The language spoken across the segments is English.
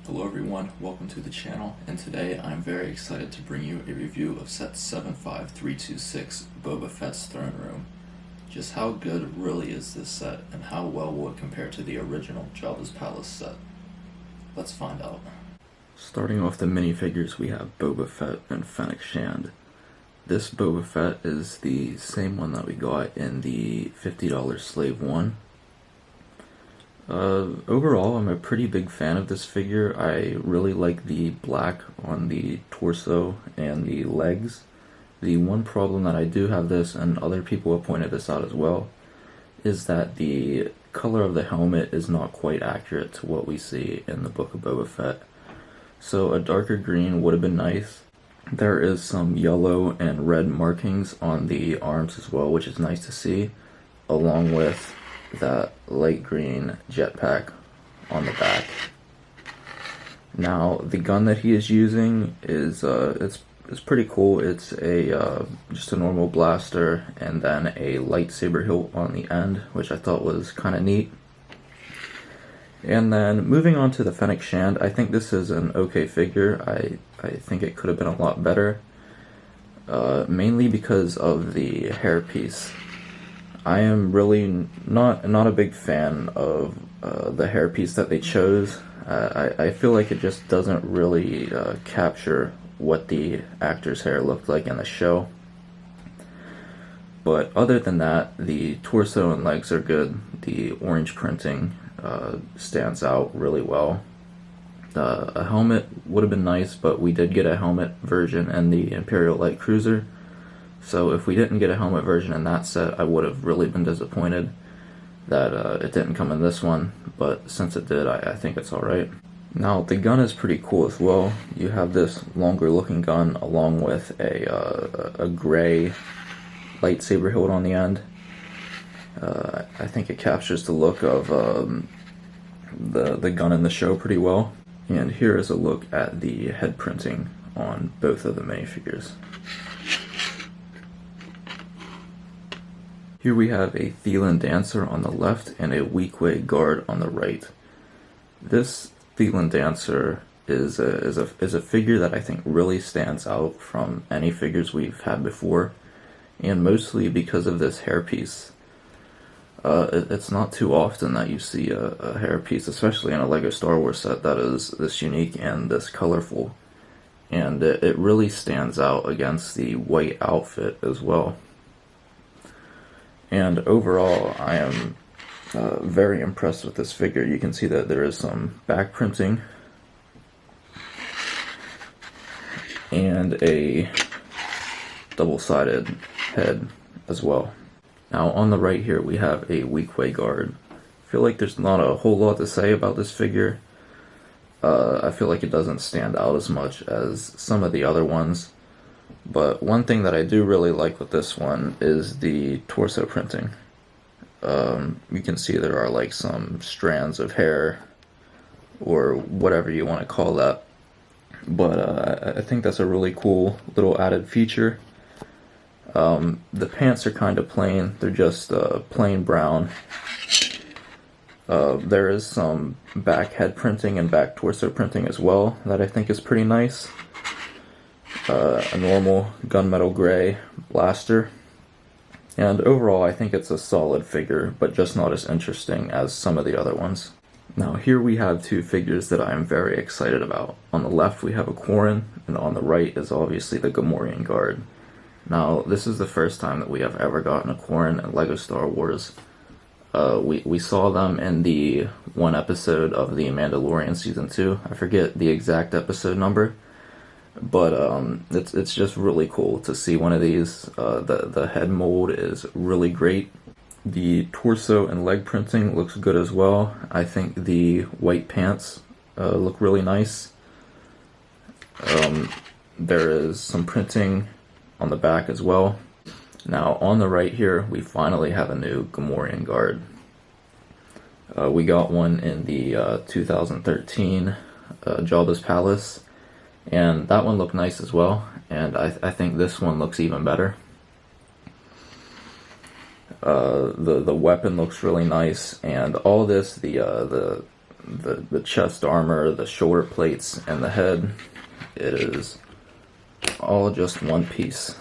Hello everyone, welcome to the channel, and today I'm very excited to bring you a review of set 75326, Boba Fett's Throne Room. Just how good really is this set, and how well will it compare to the original Jabba's Palace set? Let's find out. Starting off the minifigures, we have Boba Fett and Fennec Shand. This Boba Fett is the same one that we got in the $50 Slave 1. Overall, I'm a pretty big fan of this figure. I really like the black on the torso and the legs. The one problem that I do have this, and other people have pointed this out as well, is that the color of the helmet is not quite accurate to what we see in the Book of Boba Fett. So a darker green would have been nice. There is some yellow and red markings on the arms as well, which is nice to see, along with that light green jetpack on the back. Now, the gun that he is using is it's pretty cool. It's a just a normal blaster and then a lightsaber hilt on the end, which I thought was kind of neat. And then moving on to the Fennec Shand, I think this is an okay figure. I think it could have been a lot better, mainly because of the hairpiece. I am really not a big fan of the hairpiece that they chose. I feel like it just doesn't really capture what the actor's hair looked like in the show. But other than that, the torso and legs are good. The orange printing stands out really well. A helmet would have been nice, but we did get a helmet version in the Imperial Light Cruiser. So if we didn't get a helmet version in that set, I would have really been disappointed that it didn't come in this one, but since it did, I think it's alright. Now, the gun is pretty cool as well. You have this longer looking gun along with a gray lightsaber hilt on the end. I think it captures the look of the gun in the show pretty well. And here is a look at the head printing on both of the minifigures. Here we have a Thelan Dancer on the left and a Weequay Guard on the right. This Thelan Dancer is a figure that I think really stands out from any figures we've had before, and mostly because of this hairpiece. It's not too often that you see a hairpiece, especially in a LEGO Star Wars set, that is this unique and this colorful. And it really stands out against the white outfit as well. And overall, I am very impressed with this figure. You can see that there is some back printing and a double-sided head as well. Now on the right here we have a Weequay Guard. I feel like there's not a whole lot to say about this figure. I feel like it doesn't stand out as much as some of the other ones. But one thing that I do really like with this one is the torso printing. You can see there are like some strands of hair, or whatever you want to call that. But I think that's a really cool little added feature. The pants are kind of plain. They're just plain brown. There is some back head printing and back torso printing as well that I think is pretty nice. A normal gunmetal gray blaster, and overall I think it's a solid figure, but just not as interesting as some of the other ones. Now here we have two figures that I am very excited about. On the left we have a Quarren, and on the right is obviously the Gamorrean Guard. Now this is the first time that we have ever gotten a Quarren in LEGO Star Wars. We saw them in the one episode of The Mandalorian Season 2. I forget the exact episode number. But it's just really cool to see one of these. The head mold is really great. The torso and leg printing looks good as well. I think the white pants look really nice. There is some printing on the back as well. Now on the right here we finally have a new Gamorrean Guard. We got one in the 2013 Jabba's Palace. And that one looked nice as well, and I think this one looks even better. The weapon looks really nice, and all this, the the chest armor, the shoulder plates, and the head, it is all just one piece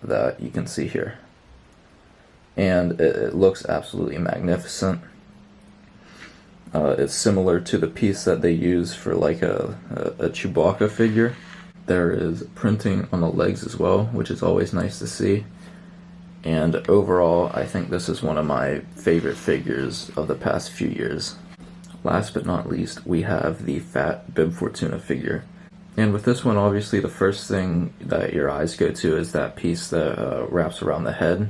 that you can see here. And it looks absolutely magnificent. It's similar to the piece that they use for like a Chewbacca figure. There is printing on the legs as well, which is always nice to see. And overall, I think this is one of my favorite figures of the past few years. Last but not least, we have the Fat Bib Fortuna figure. And with this one, obviously the first thing that your eyes go to is that piece that wraps around the head.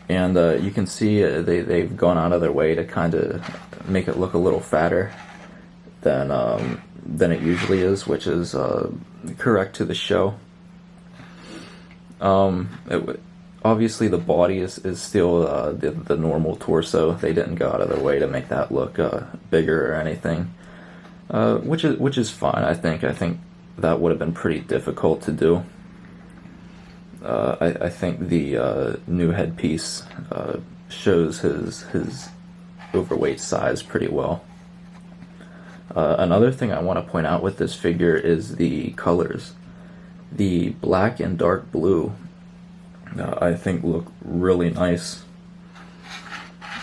And you can see they've gone out of their way to kind of make it look a little fatter than it usually is, which is correct to the show. Obviously the body is still the normal torso. They didn't go out of their way to make that look bigger or anything, which is fine. I think that would have been pretty difficult to do. I think the new headpiece shows his overweight size pretty well. Another thing I want to point out with this figure is the colors. The black and dark blue, I think, look really nice.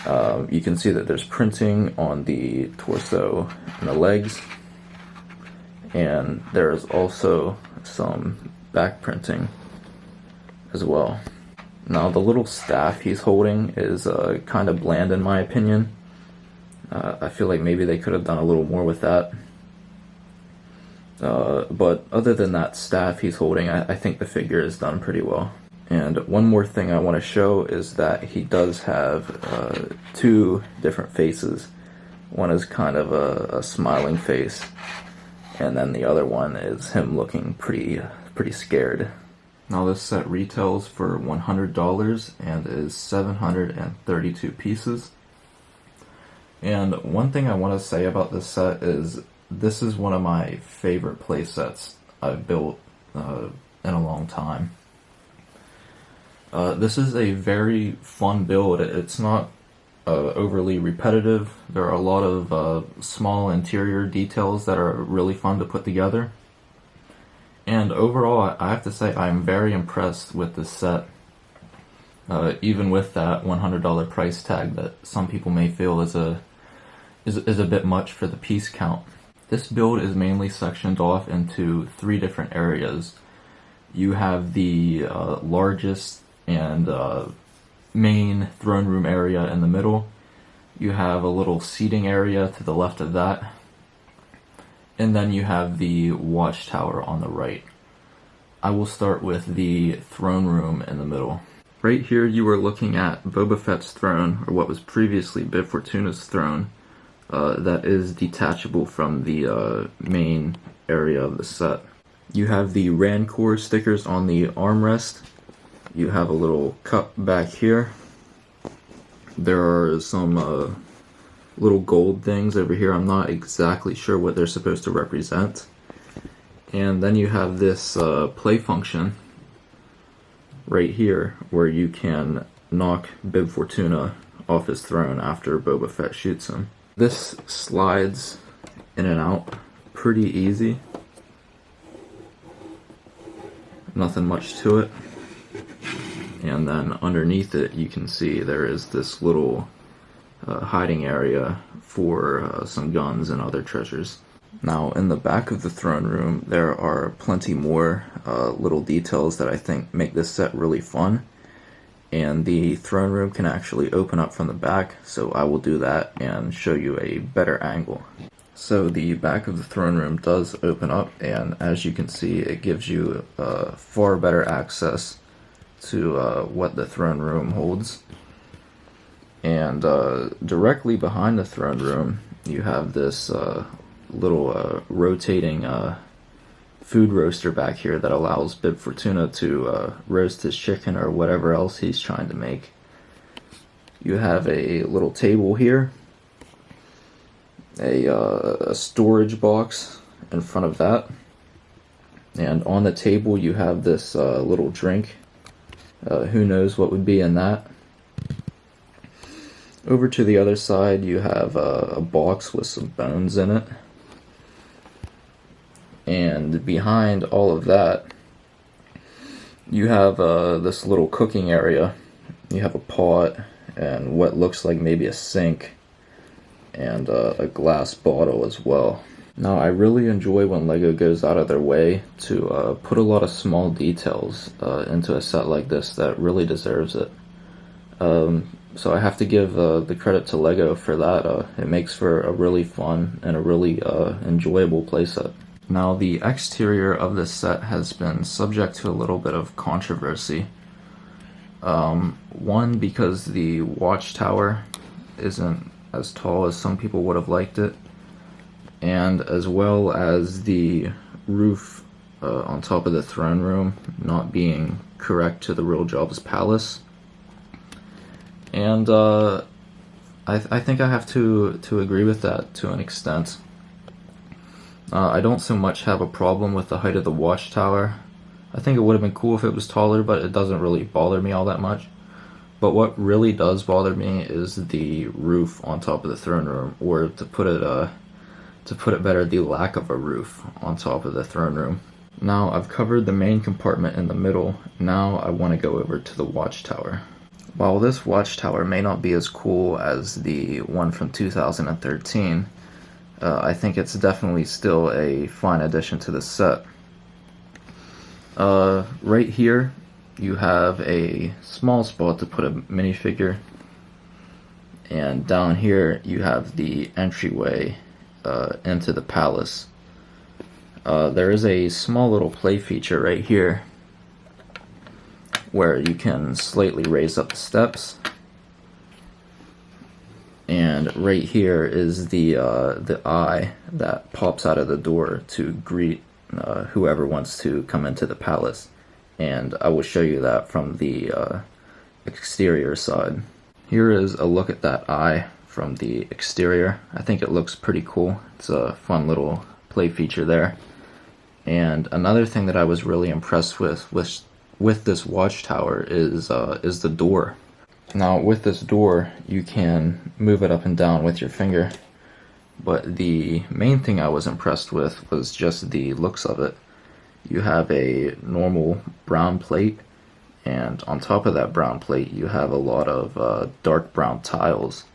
You can see that there's printing on the torso and the legs, and there's also some back printing as well. Now the little staff he's holding is kind of bland in my opinion. I feel like maybe they could have done a little more with that. But other than that staff he's holding, I think the figure is done pretty well. And one more thing I want to show is that he does have two different faces. One is kind of a smiling face, and then the other one is him looking pretty scared. Now this set retails for $100 and is 732 pieces. And one thing I want to say about this set is this is one of my favorite play sets I've built in a long time. This is a very fun build. It's not overly repetitive. There are a lot of small interior details that are really fun to put together. And overall, I have to say I'm very impressed with this set. Even with that $100 price tag that some people may feel is a bit much for the piece count. This build is mainly sectioned off into 3 different areas. You have the largest and main throne room area in the middle. You have a little seating area to the left of that. And then you have the watchtower on the right. I will start with the throne room in the middle. Right here you are looking at Boba Fett's throne, or what was previously Bib Fortuna's throne, that is detachable from the main area of the set. You have the Rancor stickers on the armrest. You have a little cup back here. There are some little gold things over here. I'm not exactly sure what they're supposed to represent. And then you have this play function right here where you can knock Bib Fortuna off his throne after Boba Fett shoots him. This slides in and out pretty easy. Nothing much to it. And then underneath it you can see there is this little hiding area for some guns and other treasures. Now in the back of the throne room there are plenty more little details that I think make this set really fun. And the throne room can actually open up from the back, so I will do that and show you a better angle. So the back of the throne room does open up, and as you can see it gives you far better access to what the throne room holds. And directly behind the throne room you have this little rotating food roaster back here that allows Bib Fortuna to roast his chicken or whatever else he's trying to make. You have a little table here, a storage box in front of that, and on the table you have this little drink. Who knows what would be in that. Over to the other side, you have a box with some bones in it. And behind all of that, you have this little cooking area. You have a pot and what looks like maybe a sink and a glass bottle as well. Now, I really enjoy when LEGO goes out of their way to put a lot of small details into a set like this that really deserves it. So I have to give the credit to LEGO for that. It makes for a really fun and a really enjoyable playset. Now, the exterior of this set has been subject to a little bit of controversy. One, because the watchtower isn't as tall as some people would have liked it, and as well as the roof on top of the throne room not being correct to the real Jabba's palace. And I think I have to agree with that to an extent. I don't so much have a problem with the height of the watchtower. I think it would have been cool if it was taller, but it doesn't really bother me all that much. But what really does bother me is the roof on top of the throne room, or to put it better, the lack of a roof on top of the throne room. Now, I've covered the main compartment in the middle. Now I want to go over to the watchtower. While this watchtower may not be as cool as the one from 2013, I think it's definitely still a fine addition to the set. Right here, you have a small spot to put a minifigure, and down here you have the entryway into the palace. There is a small little play feature right here where you can slightly raise up the steps, and right here is the eye that pops out of the door to greet whoever wants to come into the palace. And I will show you that from the exterior side. Here is a look at that eye from the exterior. I think it looks pretty cool. It's a fun little play feature there. And another thing that I was really impressed with this watchtower is the door. Now, with this door, you can move it up and down with your finger, but the main thing I was impressed with was just the looks of it. You have a normal brown plate, and on top of that brown plate, you have a lot of dark brown tiles,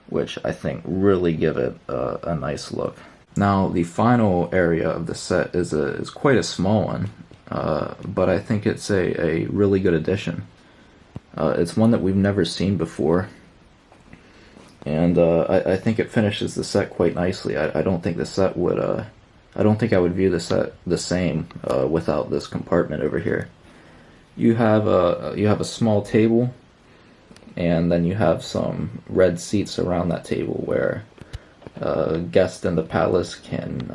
which I think really give it a nice look. Now, the final area of the set is quite a small one, but I think it's a really good addition. It's one that we've never seen before, and I think it finishes the set quite nicely. I don't think the set would. I don't think I would view the set the same without this compartment over here. You have a small table, and then you have some red seats around that table where guests in the palace can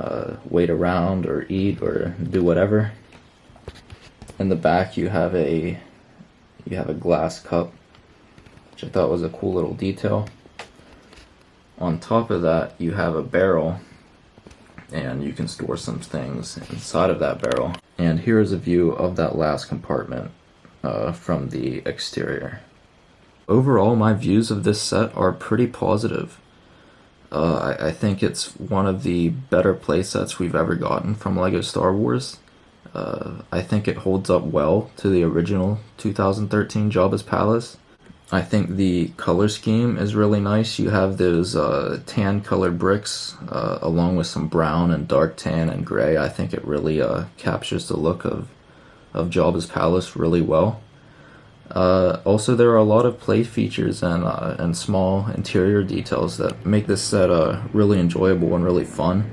wait around or eat or do whatever. In the back, you have a glass cup, which I thought was a cool little detail. On top of that, you have a barrel, and you can store some things inside of that barrel. And here is a view of that last compartment from the exterior. Overall, my views of this set are pretty positive. I think it's one of the better playsets we've ever gotten from LEGO Star Wars. I think it holds up well to the original 2013 Jabba's Palace. I think the color scheme is really nice. You have those tan colored bricks along with some brown and dark tan and gray. I think it really captures the look of Jabba's Palace really well. Also, there are a lot of play features and small interior details that make this set really enjoyable and really fun.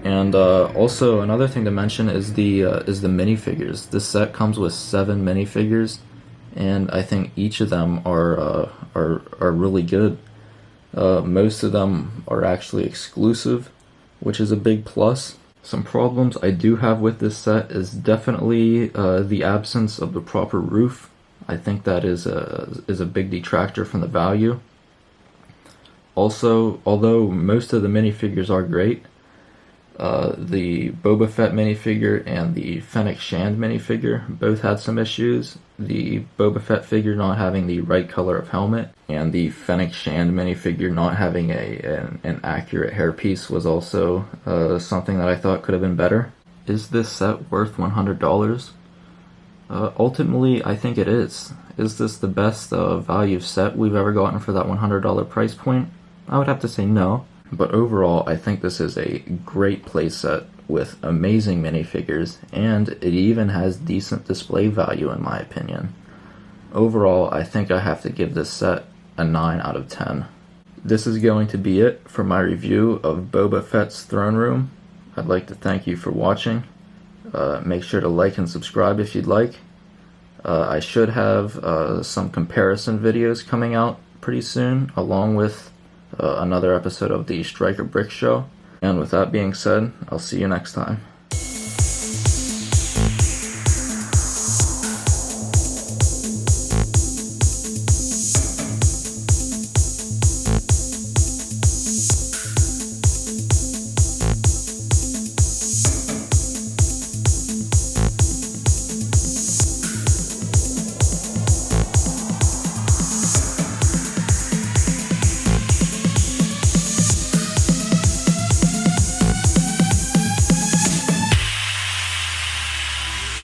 And also, another thing to mention is the minifigures. This set comes with 7 minifigures, and I think each of them are really good. Most of them are actually exclusive, which is a big plus. Some problems I do have with this set is definitely the absence of the proper roof. I think that is a big detractor from the value. Also, although most of the minifigures are great, The Boba Fett minifigure and the Fennec Shand minifigure both had some issues. The Boba Fett figure not having the right color of helmet, and the Fennec Shand minifigure not having an accurate hairpiece was also something that I thought could have been better. Is this set worth $100? Ultimately, I think it is. Is this the best value set we've ever gotten for that $100 price point? I would have to say no. But overall, I think this is a great playset with amazing minifigures, and it even has decent display value in my opinion. Overall, I think I have to give this set a 9 out of 10. This is going to be it for my review of Boba Fett's Throne Room. I'd like to thank you for watching. Make sure to like and subscribe if you'd like. I should have some comparison videos coming out pretty soon, along with another episode of the Striker Brick Show. And with that being said, I'll see you next time.